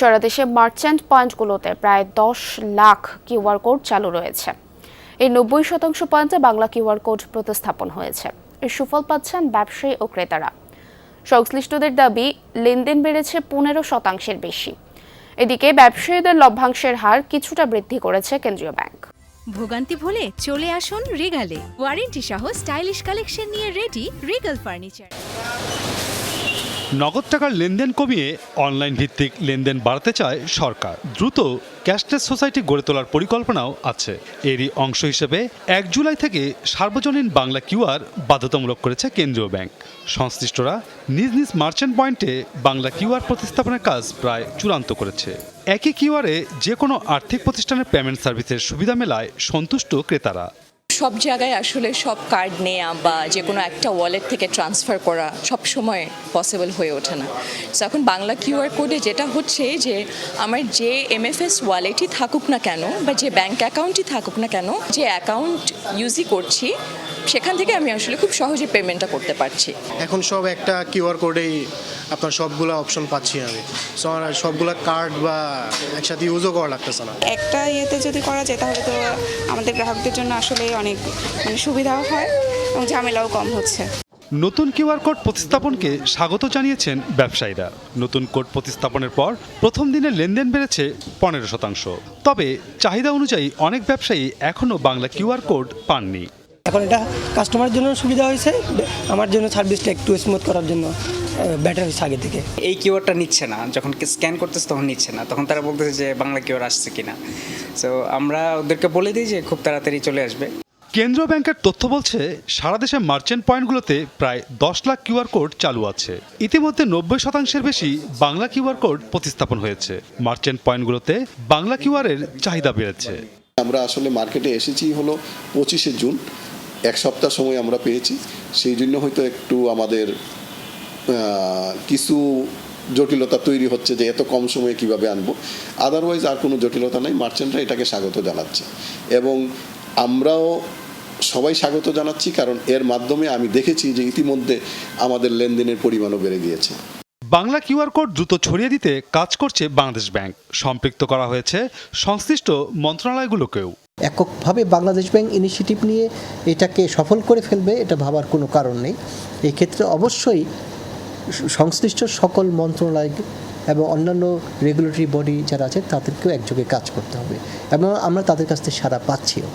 সারা দেশে মার্চেন্ট পয়েন্টগুলোতে প্রায় 10 lakh QR code চালু রয়েছে। এই 90% পয়েন্টে বাংলা কিউআর কোড প্রতিস্থাপন হয়েছে। এর সুফল পাচ্ছেন ব্যবসায়ী ও ক্রেতারা। সংশ্লিষ্টদের দাবি, লেনদেন বেড়েছে 15% বেশি। এদিকে ব্যবসায়ীদের লভ্যাংশের হার কিছুটা বৃদ্ধি করেছে কেন্দ্রীয় ব্যাংক। ভোগান্তি ভুলে চলে আসুন রিগালে। ওয়ারেন্টি সহ স্টাইলিশ কালেকশন নিয়ে রেডি রিগাল ফার্নিচার। নগদ টাকার লেনদেন কমিয়ে অনলাইন ভিত্তিক লেনদেন বাড়াতে চায় সরকার। দ্রুত ক্যাশলেস সোসাইটি গড়ে তোলার পরিকল্পনাও আছে। এরই অংশ হিসেবে 1 জুলাই থেকে সার্বজনীন বাংলা কিউআর বাধ্যতামূলক করেছে কেন্দ্রীয় ব্যাংক। সংশ্লিষ্টরা নিজ নিজ মার্চেন্ট পয়েন্টে বাংলা কিউআর প্রতিস্থাপনের কাজ প্রায় চূড়ান্ত করেছে। একই কিউআরে যে কোনো আর্থিক প্রতিষ্ঠানের পেমেন্ট সার্ভিসের সুবিধা মেলায় সন্তুষ্ট ক্রেতারা। সব জায়গায় আসলে সব কার্ড নেওয়া বা যে কোনো একটা ওয়ালেট থেকে ট্রান্সফার করা সব সময় পসিবল হয়ে ওঠে না। সো এখন বাংলা কিউআর কোডে যেটা হচ্ছে যে আমার যে এমএফএস ওয়ালেটই থাকুক না কেন বা যে ব্যাংক অ্যাকাউন্টই থাকুক না কেন, যে অ্যাকাউন্ট ইউজই করছি সেখান থেকে আমি আসলে খুব সহজে পেমেন্টটা করতে পারছি। এখন সব একটা কিউআর কোডেই আপনার সবগুলো অপশন পাচ্ছি আমি। সো সবগুলো কার্ড বা একসাথে ইউজও করা লাগতেছে না। একটা ইয়েতে যদি করা যায় তাহলে তো আমাদের গ্রাহকদের জন্য আসলে অনেক সুবিধাও হয় এবং ঝামেলাও কম হচ্ছে। নতুন কিউআর কোড প্রতিস্থাপনকে স্বাগত জানিয়েছেন ব্যবসায়ীরা। নতুন কোড প্রতিস্থাপনের পর প্রথম দিনে লেনদেন বেড়েছে 15%। তবে চাহিদা অনুযায়ী অনেক ব্যবসায়ী এখনও বাংলা কিউআর কোড পাননি। এখন এটা কাস্টমারের জন্য সুবিধা হয়েছে, আমার জন্য সার্ভিসটা একটু স্মুথ করার জন্য বেটার হয়েছে আগে থেকে। এই কিউআরটা নিচ্ছে না, যখন স্ক্যান করতেছে তখন নিচ্ছে না, তখন তারা বলতেছে যে বাংলা কিউআর আসছে কিনা। সো আমরা ওদেরকে বলে দিই যে খুব তাড়াতাড়ি চলে আসবে। কেন্দ্রীয় ব্যাংকের তথ্য বলছে, সারা দেশে মার্চেন্ট পয়েন্টগুলোতে প্রায় 10 লাখ কিউআর কোড চালু আছে। ইতিমধ্যে 90%-এর বেশি বাংলা কিউআর কোড প্রতিস্থাপন হয়েছে। মার্চেন্ট পয়েন্টগুলোতে বাংলা কিউআরের চাহিদা বেড়েছে। আমরা আসলে মার্কেটে এসেছি হলো 25শে জুন, এক সপ্তাহ সময় আমরা পেয়েছি। সেই জন্য হয়তো একটু আমাদের কিছু জটিলতা তৈরি হচ্ছে যে এত কম সময়ে কিভাবে আনবো। আদারওয়াইজ আর কোনো জটিলতা নাই। মার্চেন্টরা এটাকে স্বাগত জানাচ্ছে এবং আমরাও সবাই স্বাগত জানাচ্ছি, কারণ এর মাধ্যমে আমি দেখেছি যে ইতিমধ্যে আমাদের লেনদেনের পরিমাণও বেড়ে গিয়েছে। বাংলা কিউআর কোড দ্রুত ছড়িয়ে দিতে কাজ করছে বাংলাদেশ ব্যাংক। সম্পৃক্ত করা হয়েছে সংশ্লিষ্ট মন্ত্রণালয়গুলোকেও। এককভাবে বাংলাদেশ ব্যাংক ইনিশিয়েটিভ নিয়ে এটাকে সফল করে ফেলবে এটা ভাবার কোনো কারণ নেই। এক্ষেত্রে অবশ্যই সংশ্লিষ্ট সকল মন্ত্রণালয় এবং অন্যান্য রেগুলেটরি বডি যারা আছে তাদেরকেও একযোগে কাজ করতে হবে এবং আমরা তাদের কাছ থেকে সাড়া পাচ্ছিও।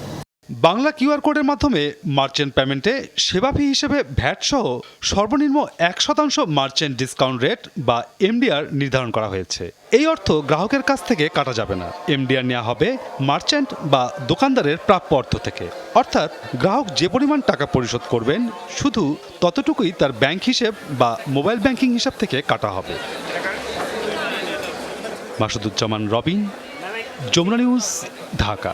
বাংলা কিউআর কোডের মাধ্যমে মার্চেন্ট পেমেন্টে সেবা ফি হিসেবে ভ্যাট সহ সর্বনিম্ন 1% মার্চেন্ট ডিসকাউন্ট রেট বা এমডিআর নির্ধারণ করা হয়েছে। এই অর্থ গ্রাহকের কাছ থেকে কাটা যাবে না। এমডিআর নেওয়া হবে মার্চেন্ট বা দোকানদারের প্রাপ্য অর্থ থেকে। অর্থাৎ গ্রাহক যে পরিমাণ টাকা পরিশোধ করবেন শুধু ততটুকুই তার ব্যাংক হিসেব বা মোবাইল ব্যাংকিং হিসাব থেকে কাটা হবে। মাসুদুজ্জামান রবিন, যমুনা নিউজ, ঢাকা।